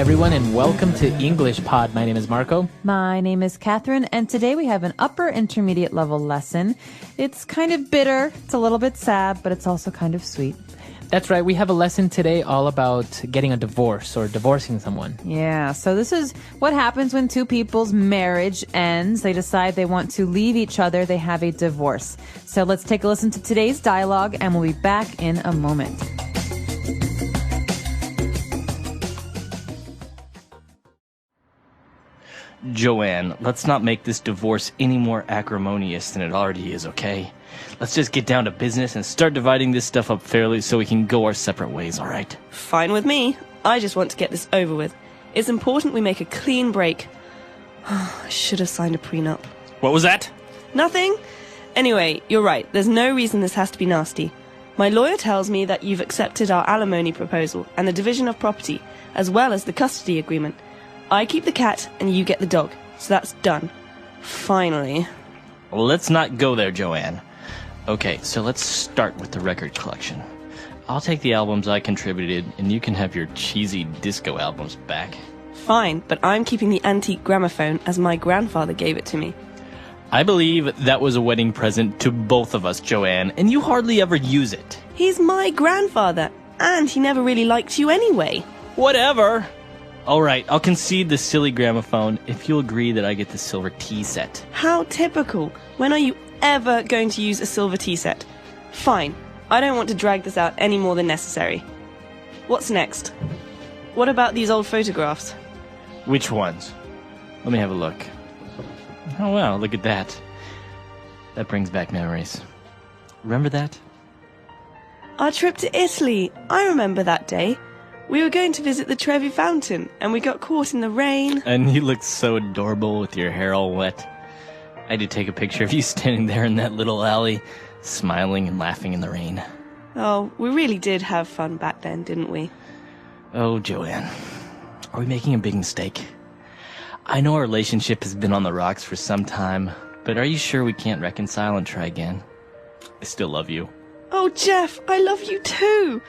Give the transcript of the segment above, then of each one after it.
everyone, and welcome to EnglishPod. My name is Marco. My name is Catherine, and today we have an upper intermediate level lesson. It's kind of bitter, it's a little bit sad, but it's also kind of sweet. That's right. We have a lesson today all about getting a divorce or divorcing someone. Yeah, so this is what happens when two people's marriage ends. They decide they want to leave each other. They have a divorce. So let's take a listen to today's dialogue, and we'll be back in a moment. Joanne, let's not make this divorce any more acrimonious than it already is, okay? Let's just get down to business and start dividing this stuff up fairly so we can go our separate ways, all right? Fine with me. I just want to get this over with. It's important we make a clean break. I should have signed a prenup. What was that? Nothing? Anyway, you're right. There's no reason this has to be nasty. My lawyer tells me that you've accepted our alimony proposal and the division of property, as well as the custody agreement. I keep the cat and you get the dog. So that's done. Finally. Well, let's not go there, Joanne. Okay, so let's start with the record collection. I'll take the albums I contributed, and you can have your cheesy disco albums back. Fine, but I'm keeping the antique gramophone as my grandfather gave it to me. I believe that was a wedding present to both of us, Joanne, and you hardly ever use it. He's my grandfather, and he never really liked you anyway. Whatever. All right, I'll concede the silly gramophone if you'll agree that I get the silver tea set. How typical. When are you ever going to use a silver tea set? Fine. I don't want to drag this out any more than necessary. What's next? What about these old photographs? Which ones? Let me have a look. Oh, wow, look at that. That brings back memories. Remember that? Our trip to Italy. I remember that day. We were going to visit the Trevi Fountain, and we got caught in the rain. And you looked so adorable with your hair all wet. I had to take a picture of you standing there in that little alley, smiling and laughing in the rain. Oh, we really did have fun back then, didn't we? Oh, Joanne, are we making a big mistake? I know our relationship has been on the rocks for some time, but are you sure we can't reconcile and try again? I still love you. Oh, Jeff, I love you too.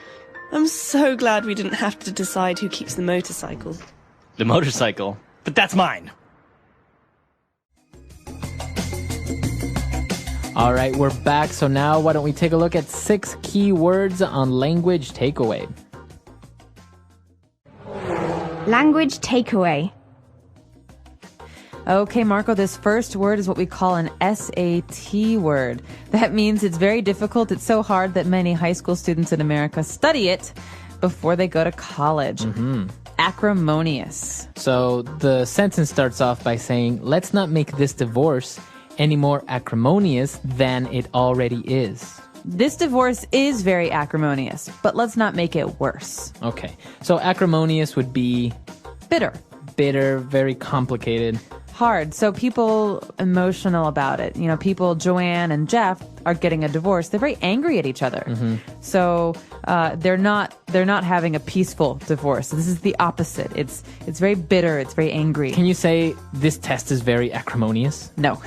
I'm so glad we didn't have to decide who keeps the motorcycle. The motorcycle? But that's mine! All right, we're back. So now why don't we take a look at 6 key words on language takeaway. Language takeaway. Okay, Marco, this first word is what we call an SAT word. That means it's very difficult. It's so hard that many high school students in America study it before they go to college. Acrimonious. So the sentence starts off by saying, let's not make this divorce any more acrimonious than it already is. This divorce is very acrimonious, but let's not make it worse. Okay, so acrimonious would be Bitter. bitter, very complicated. Hard. So people emotional about it. You know, people, Joanne and Jeff, are getting a divorce. They're very angry at each other. So they're not having a peaceful divorce. This is the opposite. It's very bitter. It's very angry. Can you say this test is very acrimonious? No.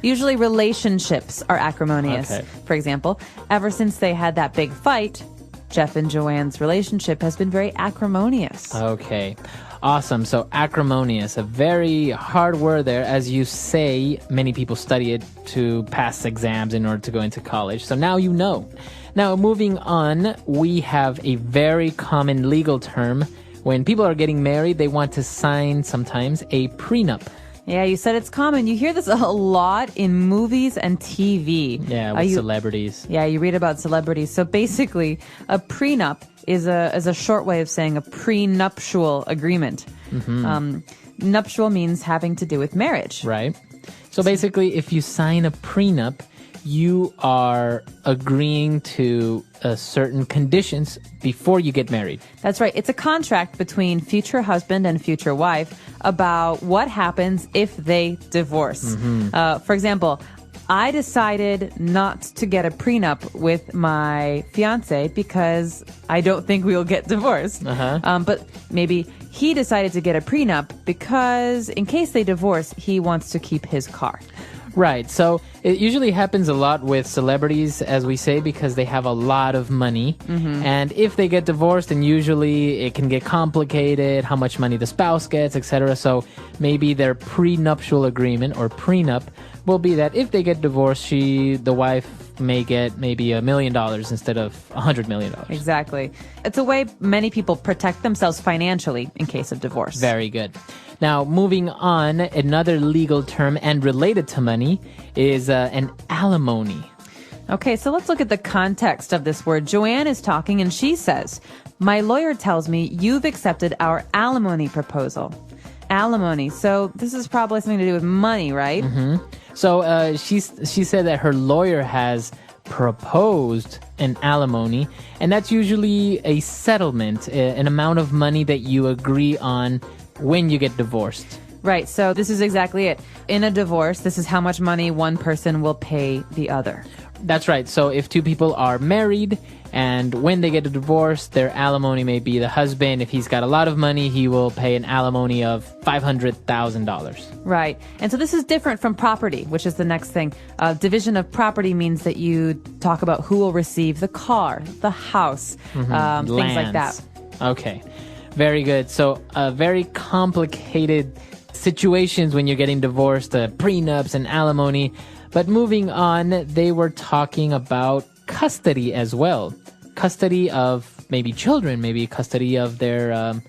Usually relationships are acrimonious. Okay. For example, ever since they had that big fight, Jeff and Joanne's relationship has been very acrimonious. Okay. Awesome. So acrimonious, a very hard word there. As you say, many people study it to pass exams in order to go into college. So now you know. Now, moving on, we have a very common legal term. When people are getting married, they want to sign sometimes a prenup. Yeah, you said it's common. You hear this a lot in movies and TV. Yeah, with celebrities. Yeah, you read about celebrities. So basically, a prenup is a short way of saying a prenuptial agreement. Nuptial means having to do with marriage. Right. So basically, if you sign a prenup, you are agreeing to certain conditions before you get married. That's right. It's a contract between future husband and future wife about what happens if they divorce. For example, I decided not to get a prenup with my fiance because I don't think we'll get divorced. But maybe he decided to get a prenup because in case they divorce, he wants to keep his car. Right. So it usually happens a lot with celebrities, as we say, because they have a lot of money. And if they get divorced, then usually it can get complicated, how much money the spouse gets, etc. So maybe their prenuptial agreement or prenup will be that if they get divorced, the wife may get maybe $1 million instead of $100 million. Exactly. It's a way many people protect themselves financially in case of divorce. Very good. Now, moving on, another legal term and related to money is an alimony. Okay, so let's look at the context of this word. Joanne is talking and she says, "My lawyer tells me you've accepted our alimony proposal." Alimony. So this is probably something to do with money, right? So she said that her lawyer has proposed an alimony, and that's usually a settlement, an amount of money that you agree on when you get divorced. Right, so this is exactly it. In a divorce, this is how much money one person will pay the other. That's right. So if two people are married and when they get a divorce, their alimony may be the husband. If he's got a lot of money, he will pay an alimony of $500,000. Right. And so this is different from property, which is the next thing. Division of property means that you talk about who will receive the car, the house, things like that. Okay. Very good. So very complicated situations when you're getting divorced, prenups and alimony. But moving on, they were talking about custody as well. Custody of maybe children, maybe custody of their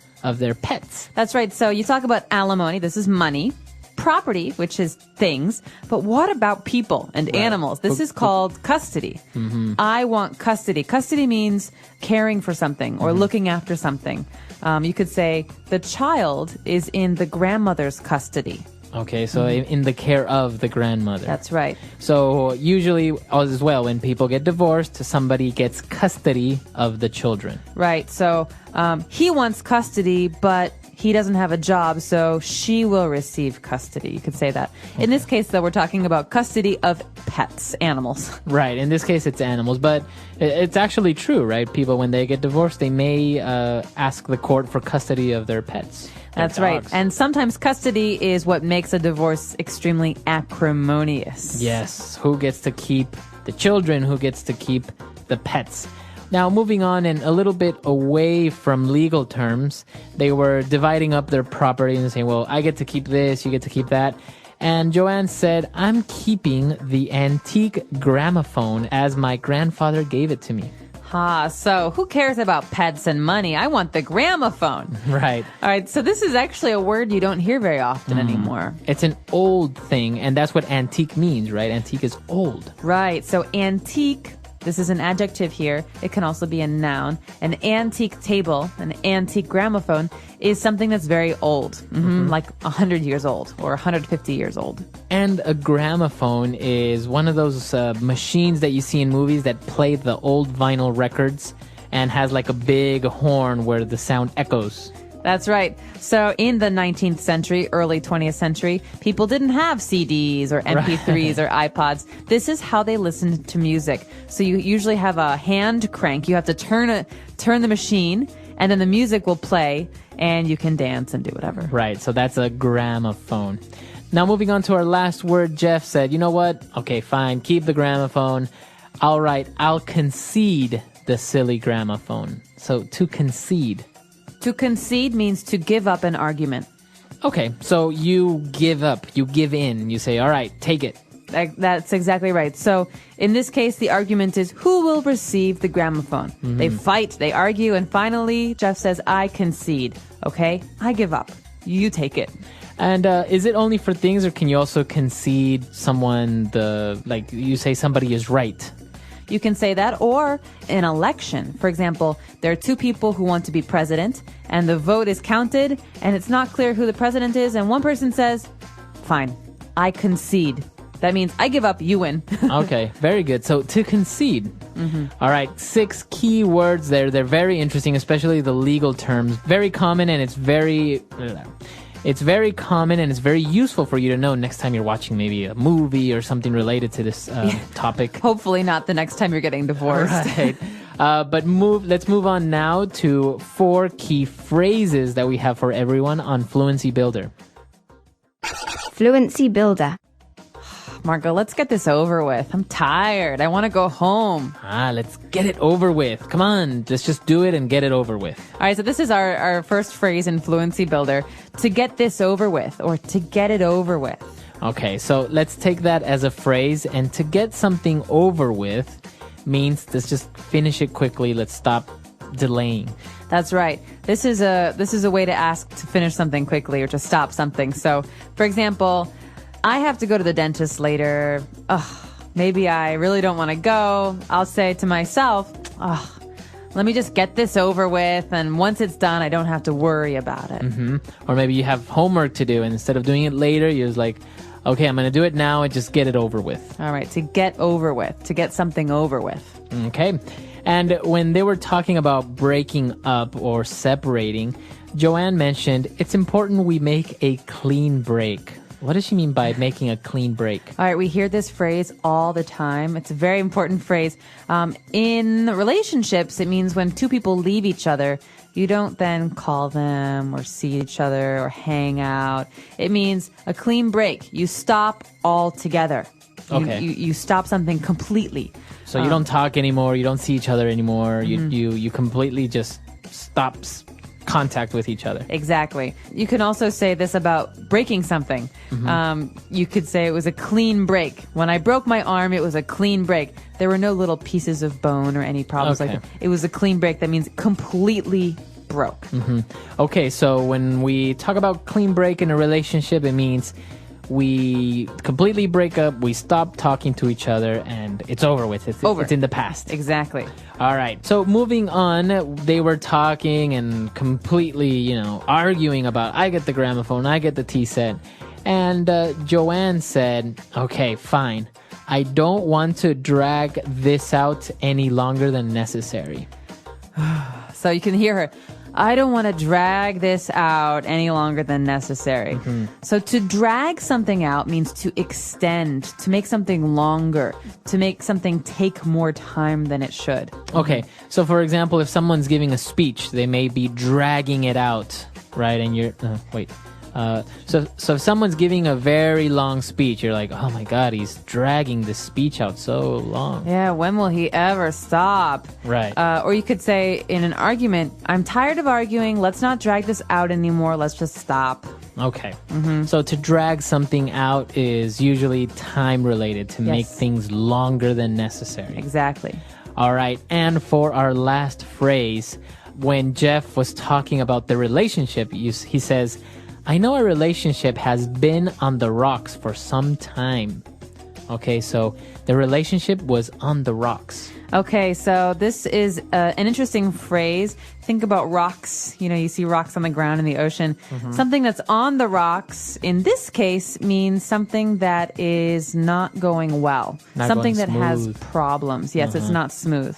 pets. That's right. So you talk about alimony. This is money. Property, which is things. But what about people and animals? This is called custody. I want custody. Custody means caring for something or looking after something. You could say the child is in the grandmother's custody. Okay, so in the care of the grandmother. That's right. So usually as well, when people get divorced, somebody gets custody of the children. Right. So he wants custody, but he doesn't have a job, so she will receive custody. You could say that. Okay. In this case, though, we're talking about custody of pets, animals. Right. In this case, it's animals. But it's actually true, right? People, when they get divorced, they may ask the court for custody of their pets. That's right. And sometimes custody is what makes a divorce extremely acrimonious. Yes. Who gets to keep the children? Who gets to keep the pets? Now, moving on and a little bit away from legal terms, they were dividing up their property and saying, well, I get to keep this, you get to keep that. And Joanne said, I'm keeping the antique gramophone as my grandfather gave it to me. So who cares about pets and money? I want the gramophone. Right. All right, so this is actually a word you don't hear very often anymore. It's an old thing, and that's what antique means, right? Antique is old. Right, so antique, this is an adjective here. It can also be a noun. An antique table, an antique gramophone, is something that's very old, like 100 years old or 150 years old. And a gramophone is one of those machines that you see in movies that play the old vinyl records and has like a big horn where the sound echoes. That's right. So in the 19th century, early 20th century, people didn't have CDs or MP3s or iPods. This is how they listened to music. So you usually have a hand crank. You have to turn the machine, and then the music will play, and you can dance and do whatever. Right. So that's a gramophone. Now, moving on to our last word, Jeff said, you know what? Okay, fine. Keep the gramophone. All right. I'll concede the silly gramophone. So to concede. To concede means to give up an argument. Okay, so you give up, you give in, you say, all right, take it. That's exactly right. So in this case, the argument is who will receive the gramophone? They fight, they argue, and finally, Jeff says, I concede. Okay, I give up. You take it. And is it only for things, or can you also concede someone, like you say somebody is right? You can say that, or an election. For example, there are two people who want to be president, and the vote is counted, and it's not clear who the president is, and one person says, fine, I concede. That means I give up, you win. Okay, very good. So to concede. All right, 6 key words there. They're very interesting, especially the legal terms. Very common, and it's very common, and it's very useful for you to know next time you're watching maybe a movie or something related to this topic. Hopefully not the next time you're getting divorced. Right. But let's move on now to 4 key phrases that we have for everyone on Fluency Builder. Fluency Builder. Marco, let's get this over with. I'm tired. I want to go home. Let's get it over with. Come on, let's just do it and get it over with. All right, so this is our first phrase in Fluency Builder, to get this over with, or to get it over with. Okay, so let's take that as a phrase, and to get something over with means let's just finish it quickly. Let's stop delaying. That's right. This is a way to ask to finish something quickly or to stop something. So, for example, I have to go to the dentist later. Maybe I really don't want to go. I'll say to myself, let me just get this over with, and once it's done, I don't have to worry about it. Or maybe you have homework to do, and instead of doing it later, you're just like, okay, I'm going to do it now and just get it over with. All right, to get over with, to get something over with. Okay. And when they were talking about breaking up or separating, Joanne mentioned it's important we make a clean break. What does she mean by making a clean break? All right, we hear this phrase all the time. It's a very important phrase. In relationships, it means when two people leave each other, you don't then call them or see each other or hang out. It means a clean break. You stop altogether. Okay. You stop something completely. So you don't talk anymore, you don't see each other anymore, you completely just stop contact with each other. Exactly. You can also say this about breaking something. You could say it was a clean break. When I broke my arm, it was a clean break. There were no little pieces of bone or any problems like that. It was a clean break. That means completely broke. Okay, so when we talk about clean break in a relationship, it means we completely break up, we stop talking to each other, and it's over with. It's in the past. Exactly. All right. So moving on, they were talking and completely, arguing about, I get the gramophone, I get the tea set. And Joanne said, okay, fine. I don't want to drag this out any longer than necessary. So you can hear her. I don't want to drag this out any longer than necessary. So to drag something out means to extend, to make something longer, to make something take more time than it should. Okay. So for example, if someone's giving a speech, they may be dragging it out, right? And you're, so if someone's giving a very long speech, you're like, oh my God, he's dragging the speech out so long. Yeah, when will he ever stop? Right. Or you could say in an argument, I'm tired of arguing. Let's not drag this out anymore. Let's just stop. Okay. So to drag something out is usually time related, to make things longer than necessary. Exactly. All right. And for our last phrase, when Jeff was talking about the relationship, he says, I know a relationship has been on the rocks for some time. Okay, so the relationship was on the rocks. Okay, so this is an interesting phrase. Think about rocks. You see rocks on the ground in the ocean. Something that's on the rocks, in this case, means something that is not going well. Something that has problems. Yes, it's not smooth.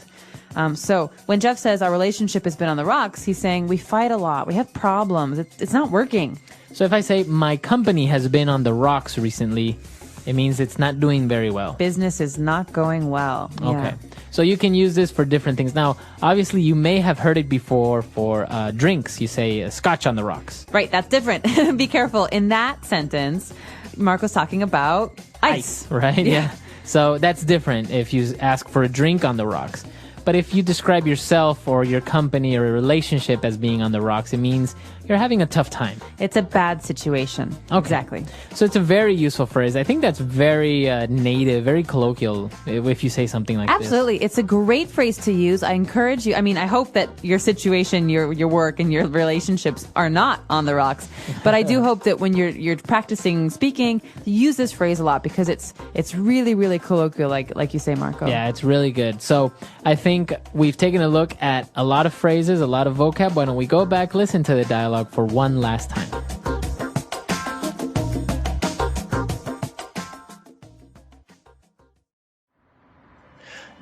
So when Jeff says our relationship has been on the rocks, he's saying we fight a lot. We have problems. It's not working. So if I say my company has been on the rocks recently, it means it's not doing very well. Business is not going well. Yeah. Okay. So you can use this for different things. Now, obviously, you may have heard it before for drinks. You say scotch on the rocks. Right. That's different. Be careful. In that sentence, Marco's talking about ice. Right? Yeah. So that's different if you ask for a drink on the rocks. But if you describe yourself or your company or a relationship as being on the rocks, it means you're having a tough time. It's a bad situation. Okay. Exactly. So it's a very useful phrase. I think that's very native, very colloquial if you say something like Absolutely. this. It's a great phrase to use. I encourage you. I mean, I hope that your situation, your work, and your relationships are not on the rocks. But I do hope that when you're practicing speaking, you use this phrase a lot because it's really, really colloquial, like you say, Marco. Yeah, it's really good. So I think we've taken a look at a lot of phrases, a lot of vocab. Why don't we go back, listen to the dialogue for one last time.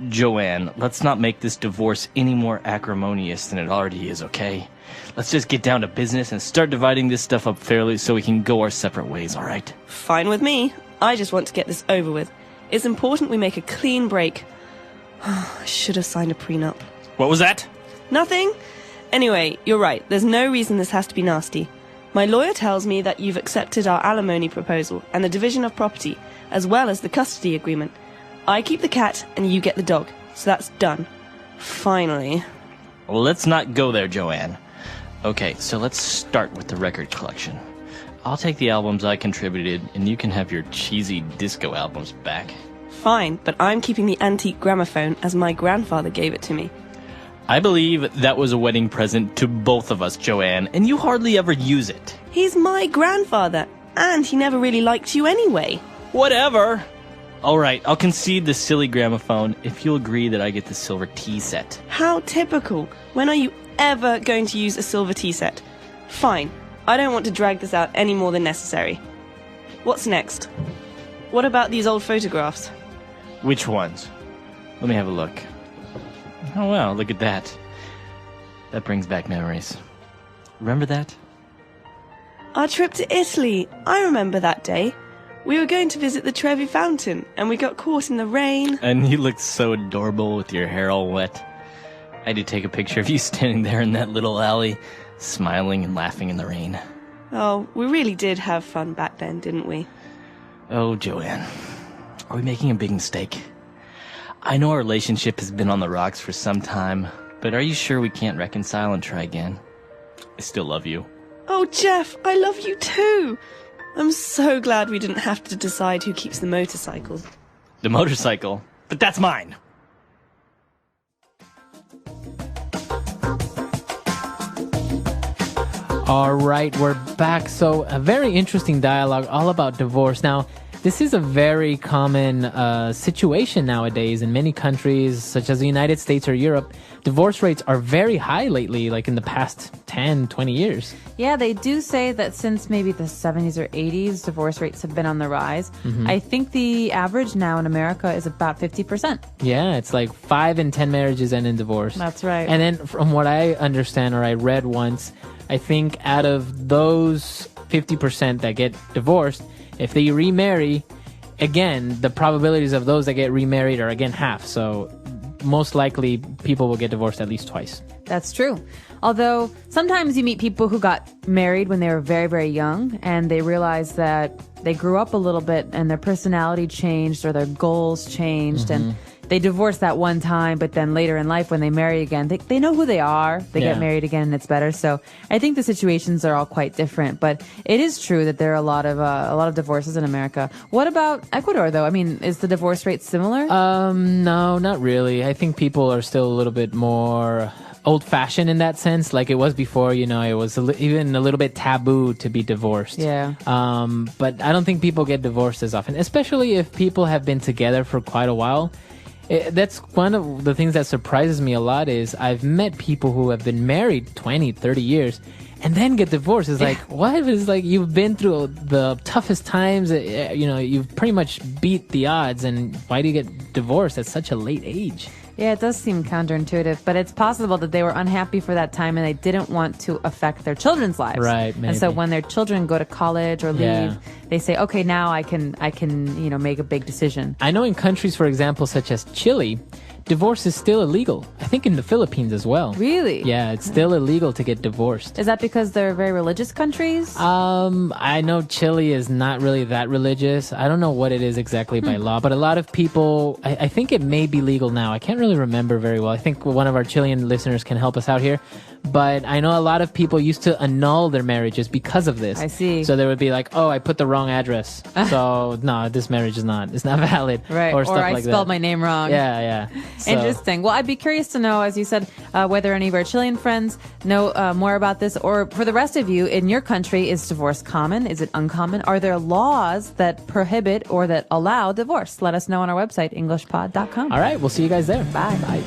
Joanne, let's not make this divorce any more acrimonious than it already is, okay? Let's just get down to business and start dividing this stuff up fairly so we can go our separate ways, all right? Fine with me. I just want to get this over with. It's important we make a clean break. I should have signed a prenup. What was that? Nothing. Anyway, you're right. There's no reason this has to be nasty. My lawyer tells me that you've accepted our alimony proposal and the division of property, as well as the custody agreement. I keep the cat and you get the dog. So that's done. Finally. Let's not go there, Joanne. Okay, so let's start with the record collection. I'll take the albums I contributed, and you can have your cheesy disco albums back. Fine, but I'm keeping the antique gramophone as my grandfather gave it to me. I believe that was a wedding present to both of us, Joanne, and you hardly ever use it. He's my grandfather, and he never really liked you anyway. Whatever. All right, I'll concede the silly gramophone if you'll agree that I get the silver tea set. How typical. When are you ever going to use a silver tea set? Fine. I don't want to drag this out any more than necessary. What's next? What about these old photographs? Which ones? Let me have a look. Oh, wow, look at that. That brings back memories. Remember that? Our trip to Italy. I remember that day. We were going to visit the Trevi Fountain, and we got caught in the rain. And you looked so adorable with your hair all wet. I did take a picture of you standing there in that little alley, smiling and laughing in the rain. Oh, we really did have fun back then, didn't we? Oh, Joanne, are we making a big mistake? I know our relationship has been on the rocks for some time, but are you sure we can't reconcile and try again? I still love you. Oh, Jeff, I love you too. I'm so glad we didn't have to decide who keeps the motorcycle. The motorcycle? But that's mine! All right, we're back. So a very interesting dialogue all about divorce. Now, this is a very common situation nowadays in many countries, such as the United States or Europe. Divorce rates are very high lately, like in the past 10, 20 years. Yeah, they do say that since maybe the 70s or 80s, divorce rates have been on the rise. I think the average now in America is about 50%. Yeah, it's like 5 in 10 marriages end in divorce. That's right. And then from what I understand or I read once, I think out of those 50% that get divorced, if they remarry, again, the probabilities of those that get remarried are again half. So most likely people will get divorced at least twice. That's true. Although sometimes you meet people who got married when they were very, very young and they realize that they grew up a little bit and their personality changed or their goals changed and they divorced that one time, but then later in life when they marry again, they know who they are. They get married again and it's better. So I think the situations are all quite different. But it is true that there are a lot of divorces in America. What about Ecuador, though? I mean, is the divorce rate similar? No, not really. I think people are still a little bit more old-fashioned in that sense, like it was before. You know, it was even a little bit taboo to be divorced. Yeah. But I don't think people get divorced as often, especially if people have been together for quite a while. That's one of the things that surprises me a lot is I've met people who have been married 20, 30 years and then get divorced. It's like, what? It's like you've been through the toughest times. You know, you've pretty much beat the odds. And why do you get divorced at such a late age? Yeah, it does seem counterintuitive, but it's possible that they were unhappy for that time and they didn't want to affect their children's lives. Right, maybe. And so when their children go to college or leave, they say, okay, now I can, you know, make a big decision. I know in countries, for example, such as Chile, divorce is still illegal. I think in the Philippines as well. Really? Yeah, it's still illegal to get divorced. Is that because they're very religious countries? I know Chile is not really that religious. I don't know what it is exactly by law, but a lot of people, I think it may be legal now. I can't really remember very well. I think one of our Chilean listeners can help us out here. But I know a lot of people used to annul their marriages because of this. I see. So they would be like, oh, I put the wrong address. So no, this marriage is not valid. Right. Or stuff I like spelled that. my name wrong. Yeah. So, Interesting. Well, I'd be curious to know, as you said, whether any of our Chilean friends know more about this, or for the rest of you, in your country, is divorce common? Is it uncommon? Are there laws that prohibit or that allow divorce? Let us know on our website, EnglishPod.com. All right. We'll see you guys there. Bye. Bye.